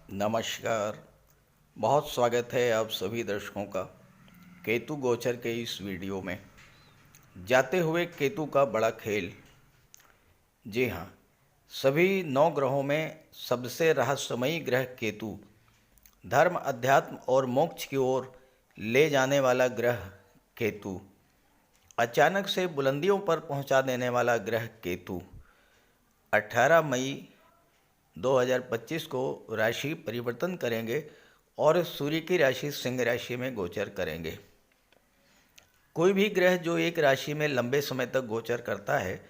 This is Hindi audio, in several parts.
नमस्कार। बहुत स्वागत है आप सभी दर्शकों का केतु गोचर के इस वीडियो में। जाते हुए केतु का बड़ा खेल। जी हाँ, सभी 9 ग्रहों में सबसे रहस्यमयी ग्रह केतु, धर्म, अध्यात्म और मोक्ष की ओर ले जाने वाला ग्रह केतु, अचानक से बुलंदियों पर पहुंचा देने वाला ग्रह केतु 18 मई 2025 को राशि परिवर्तन करेंगे और सूर्य की राशि सिंह राशि में गोचर करेंगे। कोई भी ग्रह जो एक राशि में लंबे समय तक गोचर करता है,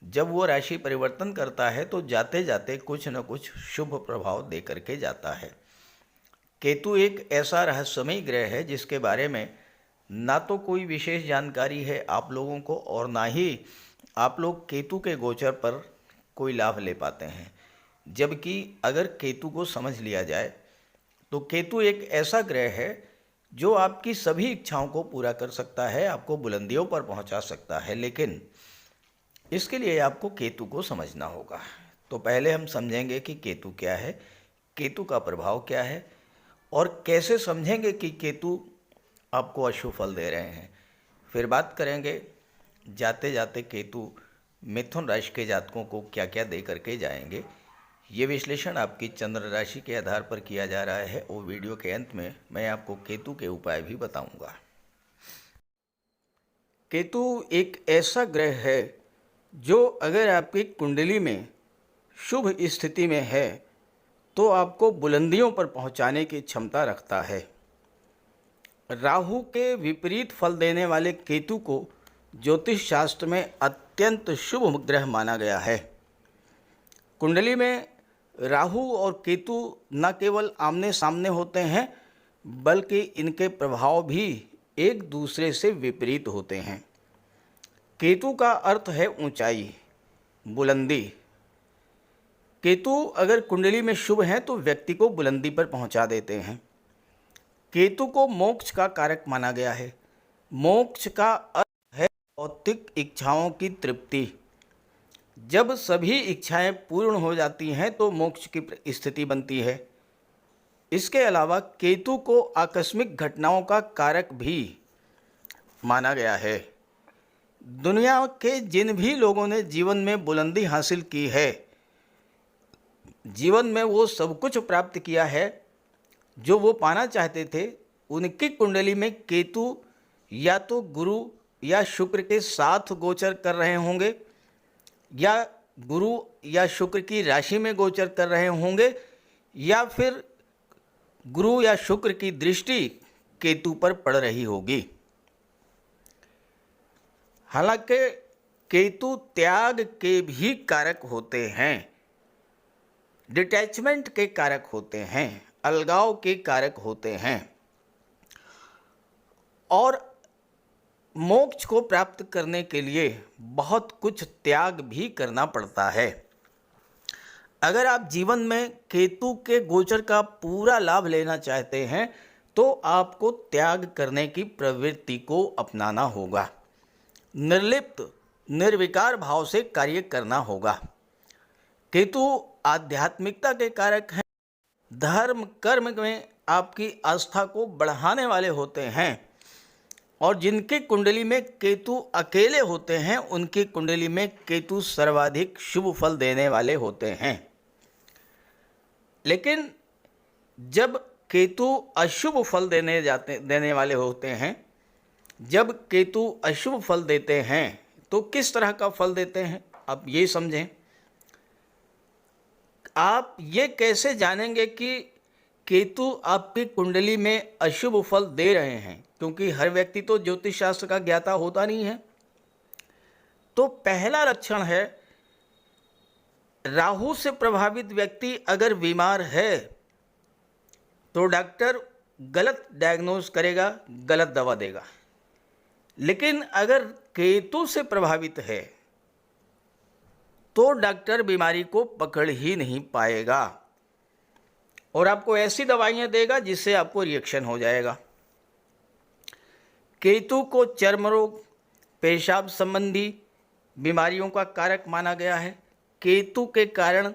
जब वो राशि परिवर्तन करता है तो जाते जाते कुछ न कुछ शुभ प्रभाव दे करके जाता है। केतु एक ऐसा रहस्यमयी ग्रह है जिसके बारे में ना तो कोई विशेष जानकारी है आप लोगों को और ना ही आप लोग केतु के गोचर पर कोई लाभ ले पाते हैं। जबकि अगर केतु को समझ लिया जाए तो केतु एक ऐसा ग्रह है जो आपकी सभी इच्छाओं को पूरा कर सकता है, आपको बुलंदियों पर पहुंचा सकता है, लेकिन इसके लिए आपको केतु को समझना होगा। तो पहले हम समझेंगे कि केतु क्या है, केतु का प्रभाव क्या है और कैसे समझेंगे कि केतु आपको अशुभ फल दे रहे हैं। फिर बात करेंगे जाते जाते केतु मिथुन राशि के जातकों को क्या क्या दे करके जाएंगे। ये विश्लेषण आपकी चंद्र राशि के आधार पर किया जा रहा है और वीडियो के अंत में मैं आपको केतु के उपाय भी बताऊंगा। केतु एक ऐसा ग्रह है जो अगर आपकी कुंडली में शुभ स्थिति में है तो आपको बुलंदियों पर पहुंचाने की क्षमता रखता है। राहु के विपरीत फल देने वाले केतु को ज्योतिष शास्त्र में अत्यंत शुभ ग्रह माना गया है। कुंडली में राहु और केतु न केवल आमने सामने होते हैं बल्कि इनके प्रभाव भी एक दूसरे से विपरीत होते हैं। केतु का अर्थ है ऊंचाई, बुलंदी। केतु अगर कुंडली में शुभ हैं तो व्यक्ति को बुलंदी पर पहुंचा देते हैं। केतु को मोक्ष का कारक माना गया है। मोक्ष का अर्थ है भौतिक इच्छाओं की तृप्ति। जब सभी इच्छाएं पूर्ण हो जाती हैं तो मोक्ष की स्थिति बनती है। इसके अलावा केतु को आकस्मिक घटनाओं का कारक भी माना गया है। दुनिया के जिन भी लोगों ने जीवन में बुलंदी हासिल की है, जीवन में वो सब कुछ प्राप्त किया है जो वो पाना चाहते थे, उनकी कुंडली में केतु या तो गुरु या शुक्र के साथ गोचर कर रहे होंगे या गुरु या शुक्र की राशि में गोचर कर रहे होंगे या फिर गुरु या शुक्र की दृष्टि केतु पर पड़ रही होगी। हालांकि केतु त्याग के भी कारक होते हैं, डिटैचमेंट के कारक होते हैं, अलगाव के कारक होते हैं और मोक्ष को प्राप्त करने के लिए बहुत कुछ त्याग भी करना पड़ता है। अगर आप जीवन में केतु के गोचर का पूरा लाभ लेना चाहते हैं तो आपको त्याग करने की प्रवृत्ति को अपनाना होगा। निर्लिप्त निर्विकार भाव से कार्य करना होगा। केतु आध्यात्मिकता के कारक हैं, धर्म कर्म में आपकी आस्था को बढ़ाने वाले होते हैं और जिनकी कुंडली में केतु अकेले होते हैं उनकी कुंडली में केतु सर्वाधिक शुभ फल देने वाले होते हैं। लेकिन जब केतु अशुभ फल देने वाले होते हैं, जब केतु अशुभ फल देते हैं तो किस तरह का फल देते हैं आप ये समझें। आप ये कैसे जानेंगे कि केतु आपकी कुंडली में अशुभ फल दे रहे हैं, क्योंकि हर व्यक्ति तो ज्योतिष शास्त्र का ज्ञाता होता नहीं है। तो पहला लक्षण है, राहु से प्रभावित व्यक्ति अगर बीमार है तो डॉक्टर गलत डायग्नोज करेगा, गलत दवा देगा। लेकिन अगर केतु से प्रभावित है तो डॉक्टर बीमारी को पकड़ ही नहीं पाएगा और आपको ऐसी दवाइयां देगा जिससे आपको रिएक्शन हो जाएगा। केतु को चर्म रोग, पेशाब संबंधी बीमारियों का कारक माना गया है। केतु के कारण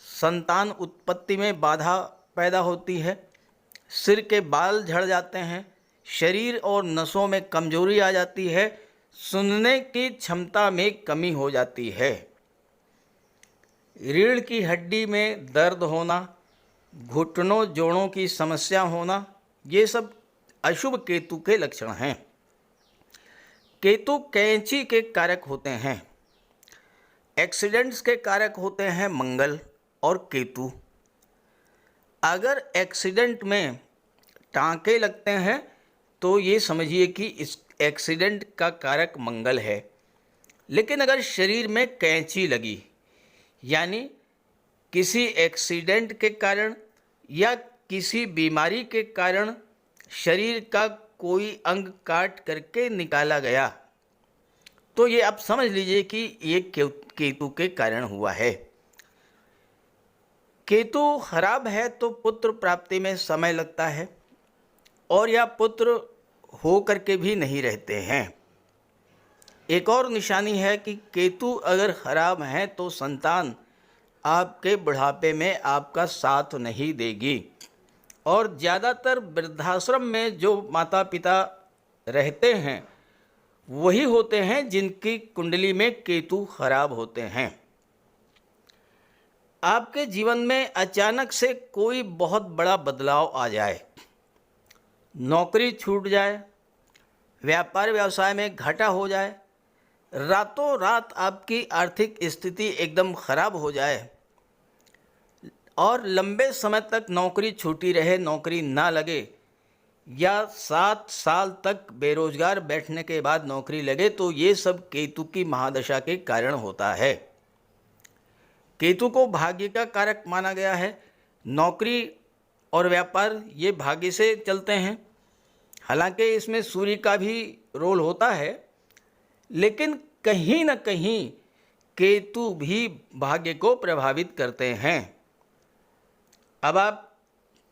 संतान उत्पत्ति में बाधा पैदा होती है, सिर के बाल झड़ जाते हैं, शरीर और नसों में कमजोरी आ जाती है, सुनने की क्षमता में कमी हो जाती है, रीढ़ की हड्डी में दर्द होना, घुटनों जोड़ों की समस्या होना, ये सब अशुभ केतु के लक्षण हैं। केतु कैंची के कारक होते हैं। एक्सीडेंट्स के कारक होते हैं मंगल और केतु। अगर एक्सीडेंट में टांके लगते हैं तो ये समझिए कि इस एक्सीडेंट का कारक मंगल है। लेकिन अगर शरीर में कैंची लगी, यानी किसी एक्सीडेंट के कारण या किसी बीमारी के कारण शरीर का कोई अंग काट करके निकाला गया, तो ये आप समझ लीजिए कि ये केतु के कारण हुआ है। केतु खराब है तो पुत्र प्राप्ति में समय लगता है और या पुत्र हो करके भी नहीं रहते हैं। एक और निशानी है कि केतु अगर खराब है तो संतान आपके बुढ़ापे में आपका साथ नहीं देगी। और ज़्यादातर वृद्धाश्रम में जो माता पिता रहते हैं वही होते हैं जिनकी कुंडली में केतु खराब होते हैं। आपके जीवन में अचानक से कोई बहुत बड़ा बदलाव आ जाए, नौकरी छूट जाए, व्यापार व्यवसाय में घाटा हो जाए, रातों रात आपकी आर्थिक स्थिति एकदम खराब हो जाए और लंबे समय तक नौकरी छूटी रहे, नौकरी ना लगे, या 7 साल तक बेरोजगार बैठने के बाद नौकरी लगे, तो ये सब केतु की महादशा के कारण होता है। केतु को भाग्य का कारक माना गया है। नौकरी और व्यापार ये भाग्य से चलते हैं। हालांकि इसमें सूर्य का भी रोल होता है, लेकिन कहीं न कहीं केतु भी भाग्य को प्रभावित करते हैं। अब आप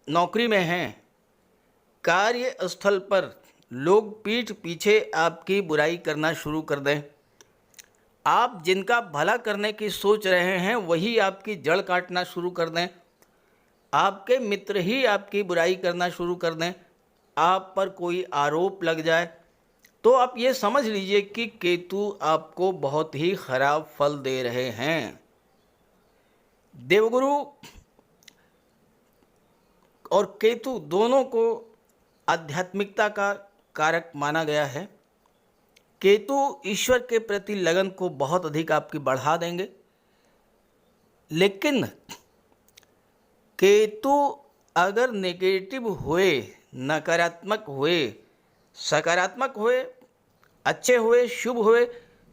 नौकरी में हैं, कार्यस्थल पर लोग पीठ पीछे आपकी बुराई करना शुरू कर दें, आप जिनका भला करने की सोच रहे हैं वही आपकी जड़ काटना शुरू कर दें, आपके मित्र ही आपकी बुराई करना शुरू कर दें, आप पर कोई आरोप लग जाए, तो आप ये समझ लीजिए कि केतु आपको बहुत ही खराब फल दे रहे हैं। देवगुरु और केतु दोनों को आध्यात्मिकता का कारक माना गया है। केतु ईश्वर के प्रति लगन को बहुत अधिक आपकी बढ़ा देंगे, लेकिन केतु अगर नेगेटिव हुए, नकारात्मक हुए, सकारात्मक हुए, अच्छे हुए, शुभ हुए,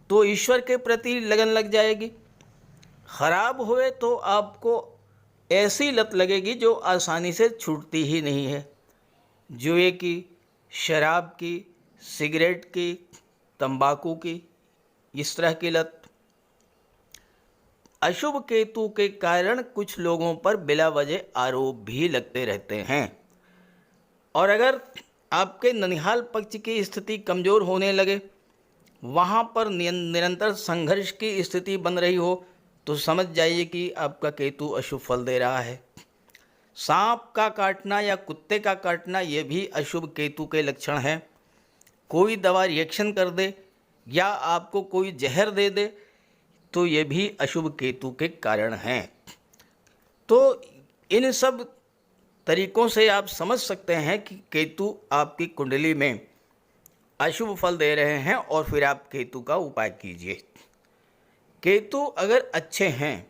तो ईश्वर के प्रति लगन लग जाएगी। खराब हुए तो आपको ऐसी लत लगेगी जो आसानी से छूटती ही नहीं है। जुए की, शराब की, सिगरेट की, तंबाकू की, इस तरह की लत। अशुभ केतु के कारण कुछ लोगों पर बिला वजह आरोप भी लगते रहते हैं। और अगर आपके ननिहाल पक्ष की स्थिति कमज़ोर होने लगे, वहाँ पर निरंतर संघर्ष की स्थिति बन रही हो, तो समझ जाइए कि आपका केतु अशुभ फल दे रहा है। सांप का काटना या कुत्ते का काटना ये भी अशुभ केतु के लक्षण हैं। कोई दवा रिएक्शन कर दे या आपको कोई जहर दे दे, तो ये भी अशुभ केतु के कारण हैं। तो इन सब तरीक़ों से आप समझ सकते हैं कि केतु आपकी कुंडली में अशुभ फल दे रहे हैं, और फिर आप केतु का उपाय कीजिए। केतु अगर अच्छे हैं,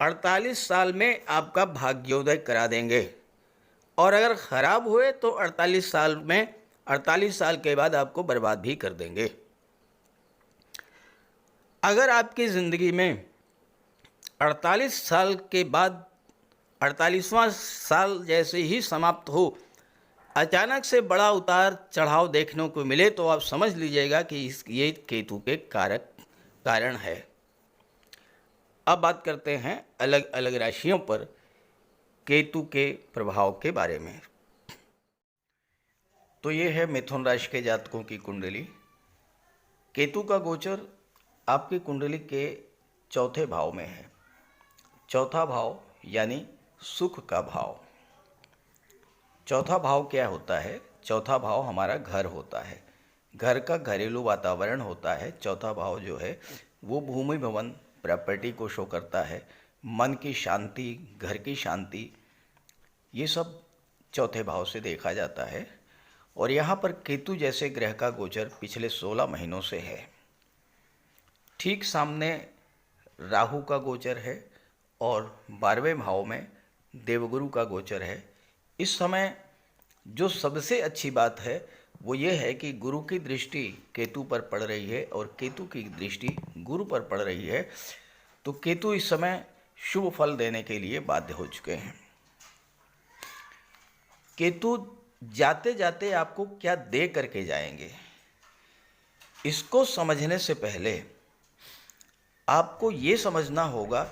48 साल में आपका भाग्योदय करा देंगे, और अगर ख़राब हुए तो 48 साल के बाद आपको बर्बाद भी कर देंगे। अगर आपकी ज़िंदगी में 48 साल के बाद 48वां साल जैसे ही समाप्त हो, अचानक से बड़ा उतार चढ़ाव देखने को मिले, तो आप समझ लीजिएगा कि ये केतु के कारण है। अब बात करते हैं अलग अलग राशियों पर केतु के प्रभाव के बारे में। तो ये है मिथुन राशि के जातकों की कुंडली। केतु का गोचर आपकी कुंडली के चौथे भाव में है। चौथा भाव यानी सुख का भाव। चौथा भाव क्या होता है? चौथा भाव हमारा घर होता है, घर का घरेलू वातावरण होता है। चौथा भाव जो है वो भूमि भवन प्रॉपर्टी को शो करता है। मन की शांति, घर की शांति, ये सब चौथे भाव से देखा जाता है। और यहाँ पर केतु जैसे ग्रह का गोचर पिछले 16 महीनों से है। ठीक सामने राहु का गोचर है और 12वें भाव में देवगुरु का गोचर है। इस समय जो सबसे अच्छी बात है वो ये है कि गुरु की दृष्टि केतु पर पड़ रही है और केतु की दृष्टि गुरु पर पड़ रही है। तो केतु इस समय शुभ फल देने के लिए बाध्य हो चुके हैं। केतु जाते जाते आपको क्या दे करके जाएंगे, इसको समझने से पहले आपको ये समझना होगा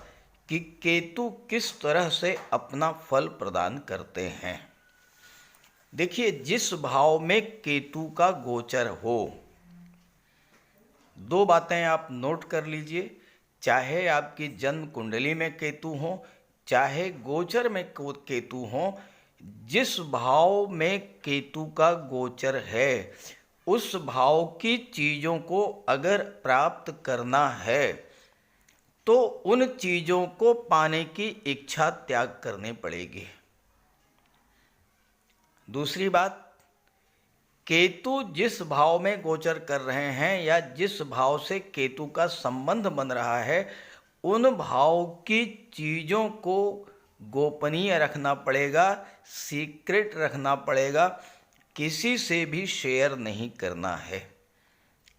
कि केतु किस तरह से अपना फल प्रदान करते हैं। देखिए, जिस भाव में केतु का गोचर हो, दो बातें आप नोट कर लीजिए। चाहे आपकी जन्म कुंडली में केतु हो, चाहे गोचर में केतु हो, जिस भाव में केतु का गोचर है उस भाव की चीज़ों को अगर प्राप्त करना है तो उन चीज़ों को पाने की इच्छा त्याग करनी पड़ेगी। दूसरी बात, केतु जिस भाव में गोचर कर रहे हैं या जिस भाव से केतु का संबंध बन रहा है, उन भाव की चीज़ों को गोपनीय रखना पड़ेगा, सीक्रेट रखना पड़ेगा, किसी से भी शेयर नहीं करना है।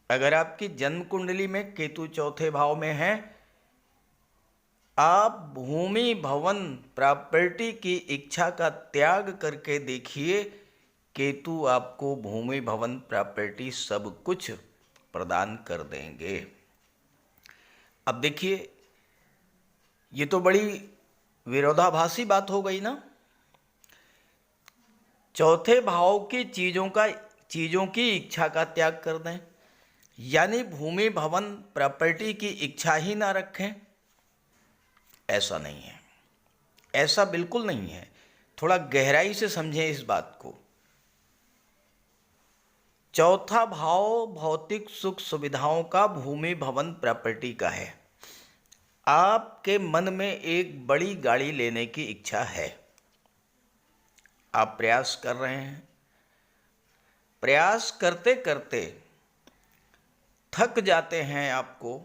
अगर आपकी जन्म कुंडली में केतु चौथे भाव में है, आप भूमि भवन प्रॉपर्टी की इच्छा का त्याग करके देखिए, केतु आपको भूमि भवन प्रॉपर्टी सब कुछ प्रदान कर देंगे। अब देखिए, ये तो बड़ी विरोधाभासी बात हो गई ना। चौथे भाव की चीज़ों की इच्छा का त्याग कर दें, यानी भूमि भवन प्रॉपर्टी की इच्छा ही ना रखें। ऐसा नहीं है, ऐसा बिल्कुल नहीं है। थोड़ा गहराई से समझें इस बात को। चौथा भाव भौतिक सुख सुविधाओं का, भूमि भवन प्रॉपर्टी का है। आपके मन में एक बड़ी गाड़ी लेने की इच्छा है, आप प्रयास कर रहे हैं, प्रयास करते करते थक जाते हैं आपको,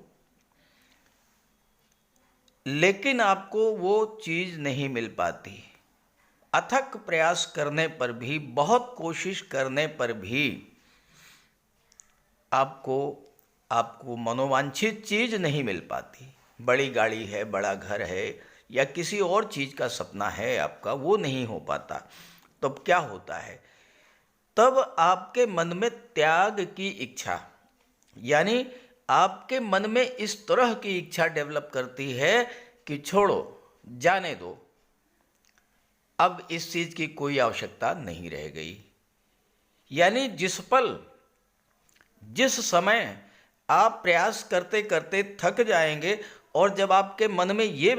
लेकिन आपको वो चीज़ नहीं मिल पाती। अथक प्रयास करने पर भी, बहुत कोशिश करने पर भी आपको मनोवांछित चीज़ नहीं मिल पाती। बड़ी गाड़ी है, बड़ा घर है या किसी और चीज़ का सपना है आपका, वो नहीं हो पाता। तब क्या होता है? तब आपके मन में त्याग की इच्छा, यानी आपके मन में इस तरह की इच्छा डेवलप करती है कि छोड़ो, जाने दो, अब इस चीज़ की कोई आवश्यकता नहीं रह गई। यानी जिस पल, जिस समय आप प्रयास करते करते थक जाएंगे और जब आपके मन में ये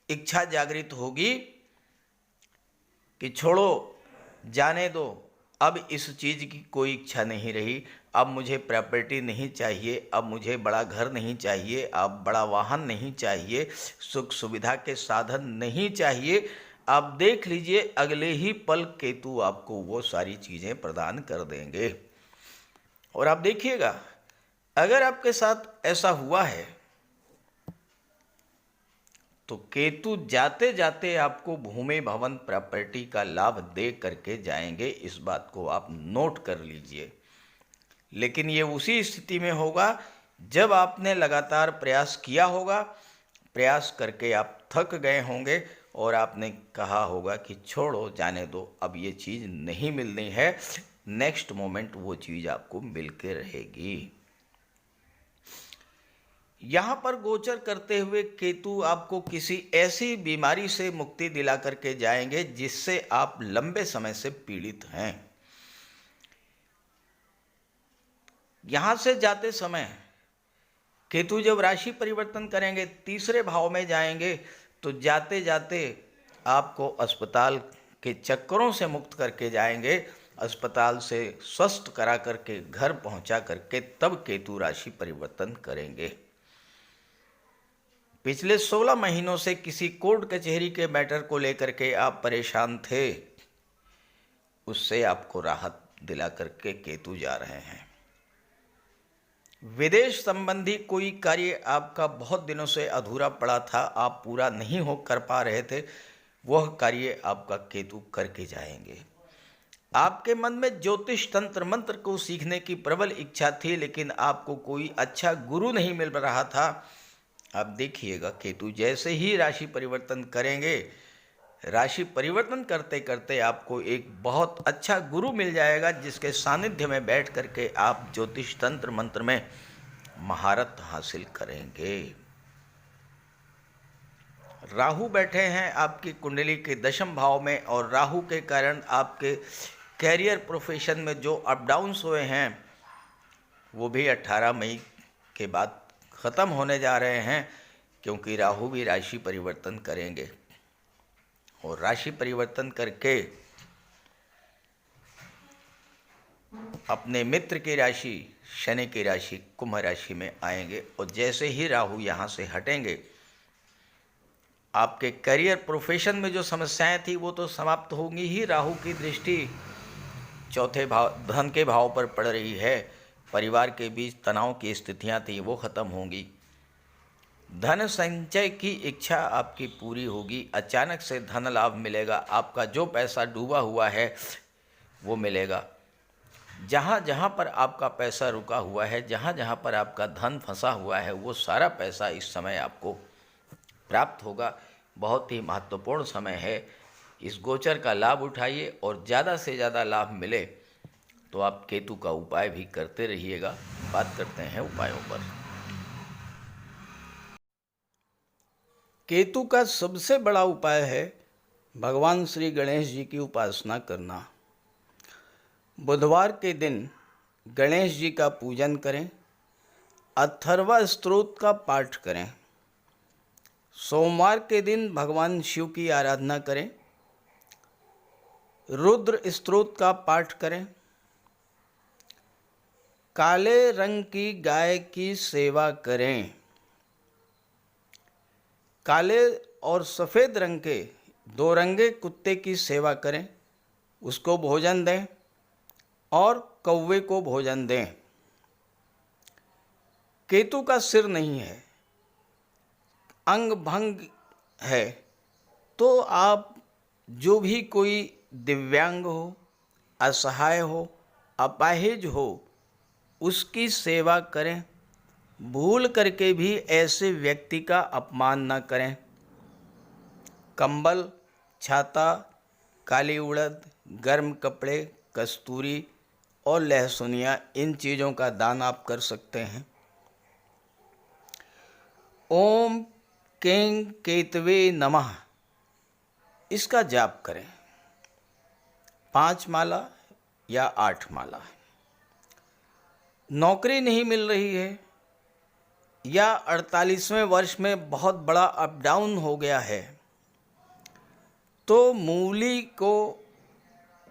इच्छा जागृत होगी कि छोड़ो, जाने दो, अब इस चीज़ की कोई इच्छा नहीं रही, अब मुझे प्रॉपर्टी नहीं चाहिए, अब मुझे बड़ा घर नहीं चाहिए, अब बड़ा वाहन नहीं चाहिए, सुख सुविधा के साधन नहीं चाहिए, आप देख लीजिए अगले ही पल केतु आपको वो सारी चीज़ें प्रदान कर देंगे। और आप देखिएगा, अगर आपके साथ ऐसा हुआ है तो केतु जाते जाते आपको भूमि भवन प्रॉपर्टी का लाभ दे करके जाएंगे। इस बात को आप नोट कर लीजिए। लेकिन ये उसी स्थिति में होगा जब आपने लगातार प्रयास किया होगा, प्रयास करके आप थक गए होंगे और आपने कहा होगा कि छोड़ो, जाने दो, अब ये चीज़ नहीं मिलनी है। नेक्स्ट मोमेंट वो चीज़ आपको मिल के रहेगी। यहाँ पर गोचर करते हुए केतु आपको किसी ऐसी बीमारी से मुक्ति दिला करके जाएंगे जिससे आप लंबे समय से पीड़ित हैं। यहाँ से जाते समय केतु जब राशि परिवर्तन करेंगे, तीसरे भाव में जाएंगे, तो जाते जाते आपको अस्पताल के चक्करों से मुक्त करके जाएंगे। अस्पताल से स्वस्थ करा करके घर पहुंचा करके तब केतु राशि परिवर्तन करेंगे। पिछले 16 महीनों से किसी कोर्ट कचहरी के मैटर को लेकर के आप परेशान थे, उससे आपको राहत दिला करके केतु जा रहे हैं। विदेश संबंधी कोई कार्य आपका बहुत दिनों से अधूरा पड़ा था, आप पूरा नहीं हो कर पा रहे थे, वह कार्य आपका केतु करके जाएंगे। आपके मन में ज्योतिष तंत्र मंत्र को सीखने की प्रबल इच्छा थी, लेकिन आपको कोई अच्छा गुरु नहीं मिल रहा था। अब देखिएगा केतु जैसे ही राशि परिवर्तन करेंगे, राशि परिवर्तन करते करते आपको एक बहुत अच्छा गुरु मिल जाएगा, जिसके सानिध्य में बैठ करके आप ज्योतिष तंत्र मंत्र में महारत हासिल करेंगे। राहु बैठे हैं आपकी कुंडली के दशम भाव में, और राहु के कारण आपके कैरियर प्रोफेशन में जो अप डाउन्स हुए हैं वो भी 18 मई के बाद ख़त्म होने जा रहे हैं, क्योंकि राहु भी राशि परिवर्तन करेंगे। और राशि परिवर्तन करके अपने मित्र की राशि शनि की राशि कुंभ राशि में आएंगे। और जैसे ही राहु यहाँ से हटेंगे, आपके करियर प्रोफेशन में जो समस्याएं थी वो तो समाप्त होंगी ही। राहु की दृष्टि चौथे भाव धन के भाव पर पड़ रही है। परिवार के बीच तनाव की स्थितियां थी वो खत्म होंगी। धन संचय की इच्छा आपकी पूरी होगी। अचानक से धन लाभ मिलेगा। आपका जो पैसा डूबा हुआ है वो मिलेगा। जहाँ जहाँ पर आपका पैसा रुका हुआ है, जहाँ जहाँ पर आपका धन फंसा हुआ है, वो सारा पैसा इस समय आपको प्राप्त होगा। बहुत ही महत्वपूर्ण समय है। इस गोचर का लाभ उठाइए, और ज़्यादा से ज़्यादा लाभ मिले तो आप केतु का उपाय भी करते रहिएगा। बात करते हैं उपायों पर। केतु का सबसे बड़ा उपाय है भगवान श्री गणेश जी की उपासना करना। बुधवार के दिन गणेश जी का पूजन करें, अथर्वा स्तोत्र का पाठ करें। सोमवार के दिन भगवान शिव की आराधना करें, रुद्र स्तोत्र का पाठ करें। काले रंग की गाय की सेवा करें। काले और सफ़ेद रंग के दो रंगे कुत्ते की सेवा करें, उसको भोजन दें और कौवे को भोजन दें। केतु का सिर नहीं है, अंग भंग है, तो आप जो भी कोई दिव्यांग हो, असहाय हो, अपाहिज हो, उसकी सेवा करें। भूल करके भी ऐसे व्यक्ति का अपमान न करें। कंबल, छाता, काली उड़द, गर्म कपड़े, कस्तूरी और लहसुनिया, इन चीज़ों का दान आप कर सकते हैं। ओम कें केतवे नमः, इसका जाप करें 5 माला या 8 माला। नौकरी नहीं मिल रही है या 48वें वर्ष में बहुत बड़ा अप डाउन हो गया है, तो मूली को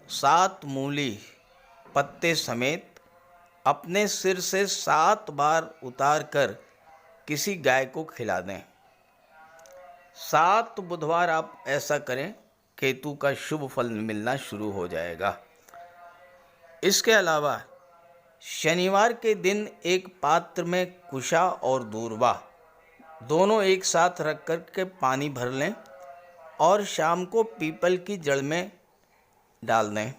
7 मूली पत्ते समेत अपने सिर से 7 बार उतार कर किसी गाय को खिला दें। 7 बुधवार आप ऐसा करें, केतु का शुभ फल मिलना शुरू हो जाएगा। इसके अलावा शनिवार के दिन एक पात्र में कुशा और दूर्वा दोनों एक साथ रख कर के पानी भर लें और शाम को पीपल की जड़ में डाल दें।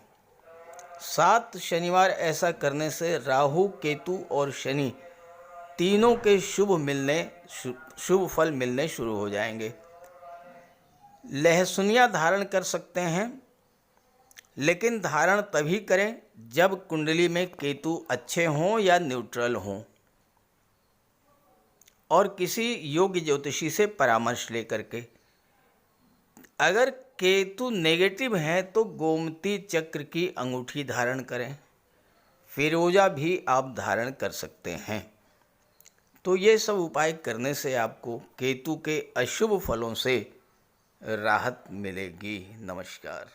7 शनिवार ऐसा करने से राहु, केतु और शनि तीनों के शुभ फल मिलने शुरू हो जाएंगे। लहसुनिया धारण कर सकते हैं, लेकिन धारण तभी करें जब कुंडली में केतु अच्छे हों या न्यूट्रल हों, और किसी योग्य ज्योतिषी से परामर्श लेकर के। अगर केतु नेगेटिव है तो गोमती चक्र की अंगूठी धारण करें। फिरोजा भी आप धारण कर सकते हैं। तो ये सब उपाय करने से आपको केतु के अशुभ फलों से राहत मिलेगी। नमस्कार।